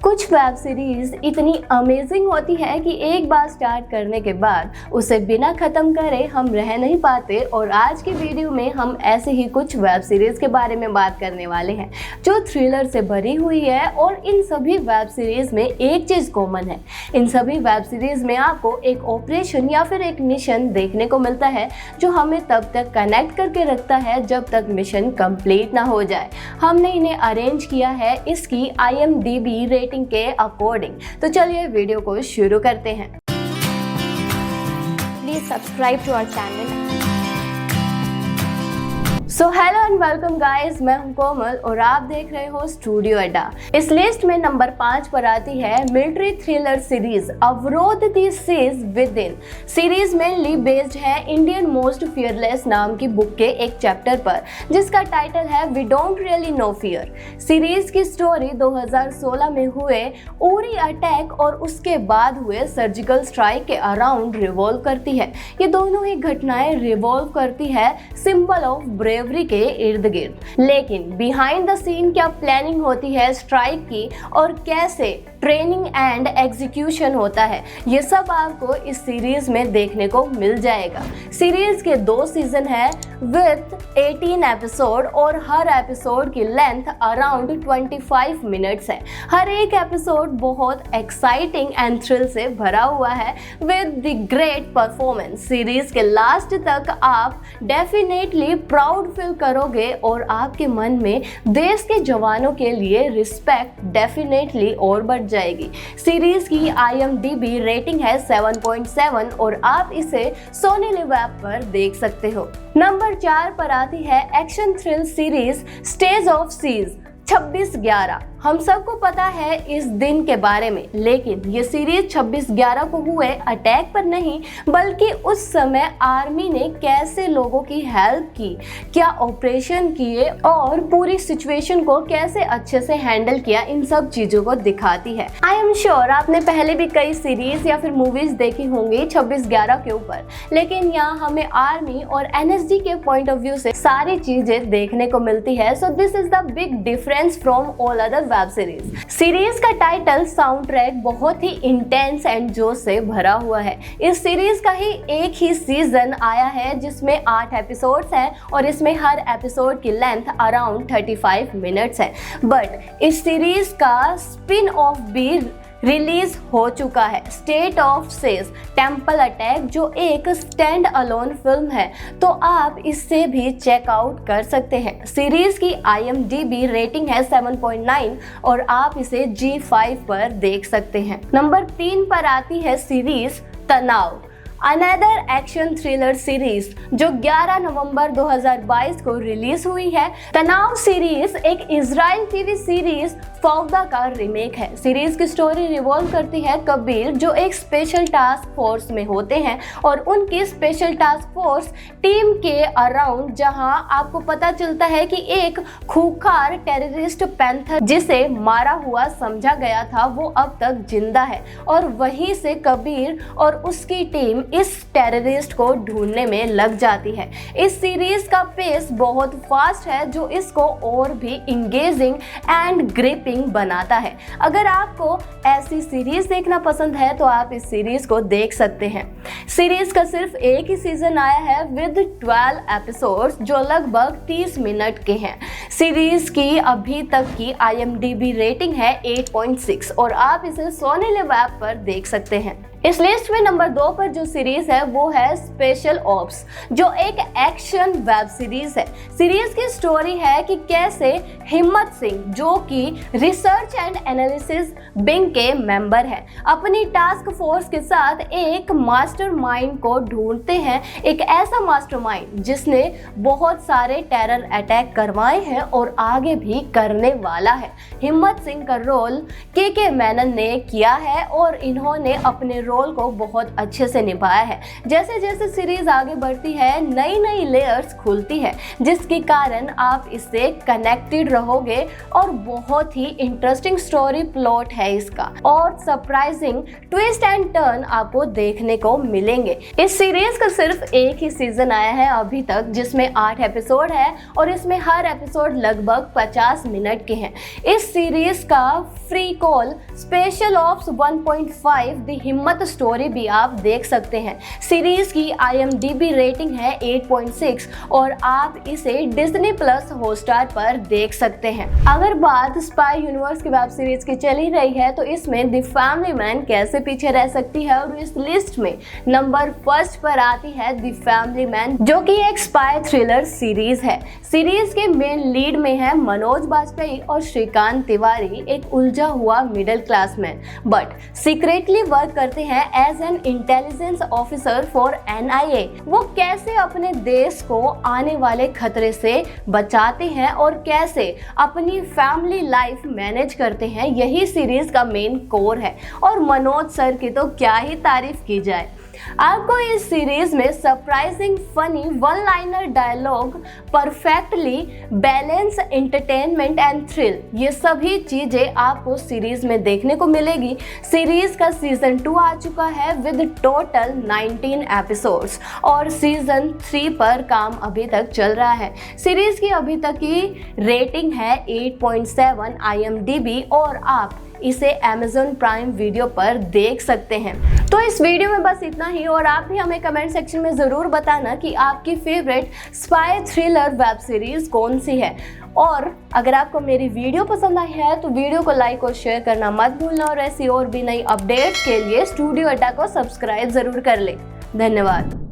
कुछ web series इतनी amazing होती है कि एक बार स्टार्ट करने के बाद उसे बिना खत्म करे हम रह नहीं पाते। और आज की वीडियो में हम ऐसे ही कुछ वेब सीरीज के बारे में बात करने वाले हैं जो थ्रिलर से भरी हुई है। और इन सभी वेब सीरीज में एक चीज कॉमन है, इन सभी वेब सीरीज में आपको एक ऑपरेशन या फिर एक मिशन देखने को मिलता है जो हमें तब तक कनेक्ट करके रखता है जब तक मिशन कंप्लीट ना हो जाए। हमने इन्हें अरेंज किया है इसकी IMDb रेटिंग के अकॉर्डिंग। तो चलिए वीडियो को शुरू करते हैं। Please subscribe to our channel. So hello and welcome guys, मैं हूं कोमल और आप देख रहे हो स्टूडियो अड्डा। इस लिस्ट में नंबर 5 पर आती है military thriller series Avrodh the siege within. Series mainly based है इंडियन मोस्ट फियरलेस नाम की बुक के एक चैप्टर पर जिसका टाइटल है we don't really know fear. Series की स्टोरी 2016 में हुए उरी अटैक और उसके बाद हुए सर्जिकल स्ट्राइक के अराउंड रिवॉल्व करती है। ये दोनों ही घटनाएं रिवॉल्व करती है सिंबल ऑफ ब्रेवरी के इर्द गिर्द। लेकिन बिहाइंड द सीन क्या प्लानिंग होती है स्ट्राइक की और कैसे ट्रेनिंग एंड एग्जीक्यूशन होता है, ये सब आपको इस सीरीज में देखने को मिल जाएगा। सीरीज के 2 सीजन है विद 18 एपिसोड और हर एपिसोड की लेंथ अराउंड 25 मिनट्स है। हर एक एपिसोड बहुत एक्साइटिंग एंड थ्रिल से भरा हुआ है with the great performance. Series के लास्ट तक आप डेफिनेटली प्राउड फील करोगे और आपके मन में देश के जवानों के लिए रिस्पेक्ट डेफिनेटली और बढ़ जाएगी। सीरीज की IMDb रेटिंग है 7.7 और आप इसे सोनी लिव ऐप पर देख सकते हो। नंबर 4 पर आती है action thrill series state of siege 26/11। हम सबको पता है इस दिन के बारे में, लेकिन ये सीरीज 26/11 को हुए अटैक पर नहीं बल्कि उस समय आर्मी ने कैसे लोगों की हेल्प की, क्या ऑपरेशन किए और पूरी सिचुएशन को कैसे अच्छे से हैंडल किया, इन सब चीजों को दिखाती है। आई एम श्योर आपने पहले भी कई सीरीज या फिर मूवीज देखी होंगी 26/11 के ऊपर, लेकिन यहाँ हमें आर्मी और NSG के पॉइंट ऑफ व्यू से सारी चीजें देखने को मिलती है। So this is the big difference from all other web series का टाइटल साउंड ट्रैक बहुत ही इंटेंस एंड जोश से भरा हुआ है। इस सीरीज का ही एक ही सीजन आया है जिसमें 8 एपिसोड्स हैं और इसमें हर एपिसोड की लेंथ अराउंड 35 मिनट्स है। बट इस सीरीज का स्पिन ऑफ भी रिलीज हो चुका है, state of says temple attack, जो एक स्टैंड अलोन फिल्म है, तो आप इससे भी चेकआउट कर सकते हैं। सीरीज की IMDb रेटिंग है 7.9 और आप इसे G5 पर देख सकते हैं। नंबर 3 पर आती है सीरीज तनाव, अनदर एक्शन थ्रिलर सीरीज जो 11 नवंबर 2022 को रिलीज हुई है। तनाव सीरीज एक इजराइल TV सीरीज फौदा का रीमेक है। सीरीज की स्टोरी रिवॉल्व करती है कबीर जो एक स्पेशल टास्क फोर्स में होते हैं और उनकी स्पेशल टास्क फोर्स टीम के अराउंड, जहां आपको पता चलता है कि एक खूंखार टेररिस्ट पैंथर जिसे मारा हुआ समझा गया था वो अब तक जिंदा है और वहीं से कबीर और उसकी टीम इस टेररिस्ट को ढूंढने में लग जाती है। इस सीरीज का पेस बहुत फास्ट है जो इसको और भी इंगेजिंग एंड ग्रिपिंग बनाता है। अगर आपको ऐसी सीरीज देखना पसंद है तो आप इस सीरीज को देख सकते हैं। सीरीज का सिर्फ एक ही सीजन आया है विद 12 एपिसोड्स जो लगभग 30 मिनट के हैं। सीरीज की अभी तक की IMDb रेटिंग है 8.6 और आप इसे सोनी लिव ऐप पर देख सकते हैं। इस लिस्ट में नंबर 2 पर जो सीरीज है वो है स्पेशल ऑप्स, जो एक एक्शन वेब सीरीज है। सीरीज की स्टोरी है कि कैसे हिम्मत सिंह, जो कि रिसर्च एंड एनालिसिस विंग के मेंबर है, अपनी टास्क फोर्स के साथ एक मास्टरमाइंड को ढूंढते हैं। एक ऐसा मास्टरमाइंड जिसने बहुत सारे टेरर अटैक करवाए हैं और आगे भी करने वाला है। हिम्मत सिंह का रोल के मेनन ने किया है और इन्होंने अपने रोल रोल को बहुत अच्छे से निभाया है। जैसे जैसे सीरीज आगे बढ़ती है नई नई लेयर्स खुलती है, जिसके कारण आप इससे कनेक्टेड रहोगे और बहुत ही इंटरेस्टिंग स्टोरी प्लॉट है इसका और सरप्राइजिंग ट्विस्ट एंड टर्न आपको देखने को मिलेंगे। इस सीरीज का सिर्फ एक ही सीजन आया है अभी तक, जिसमें 8 एपिसोड है और इसमें हर एपिसोड लगभग 50 मिनट के हैं। इस सीरीज का free call special ops 1.5 the हिम्मत स्टोरी भी आप देख सकते हैं। सीरीज की IMDb रेटिंग है 8.6 और आप इसे डिज्नी प्लस हॉटस्टार पर देख सकते हैं। अगर बात स्पाई यूनिवर्स की वेब सीरीज की चली रही है तो इसमें द फैमिली मैन कैसे पीछे रह सकती है, और इस लिस्ट में नंबर 1 पर आती है द फैमिली मैन, जो कि एक स्पाई थ्रिलर सीरीज है। सीरीज के मेन लीड में है मनोज बाजपेयी और श्रीकांत तिवारी, एक उलझा हुआ middle class man but secretly work करते हैं as an intelligence officer for NIA। वो कैसे अपने देश को आने वाले खतरे से बचाते हैं और कैसे अपनी फैमिली लाइफ मैनेज करते हैं, यही सीरीज का मेन कोर है। और मनोज सर की तो क्या ही तारीफ की जाए। आपको इस सीरीज में surprising funny one liner dialogue, perfectly balance entertainment and thrill, ये सभी चीजें आपको सीरीज में देखने को मिलेगी। सीरीज का सीजन 2 आ चुका है विद टोटल 19 एपिसोड्स और सीजन 3 पर काम अभी तक चल रहा है। सीरीज की अभी तक की रेटिंग है 8.7 IMDb और आप इसे Amazon प्राइम वीडियो पर देख सकते हैं। तो इस वीडियो में बस इतना ही, और आप भी हमें कमेंट सेक्शन में ज़रूर बताना कि आपकी favourite spy thriller web series कौन सी है। और अगर आपको मेरी वीडियो पसंद आई है तो वीडियो को लाइक और शेयर करना मत भूलना, और ऐसी और भी नई अपडेट्स के लिए स्टूडियो अड्डा को सब्सक्राइब ज़रूर कर लें। धन्यवाद।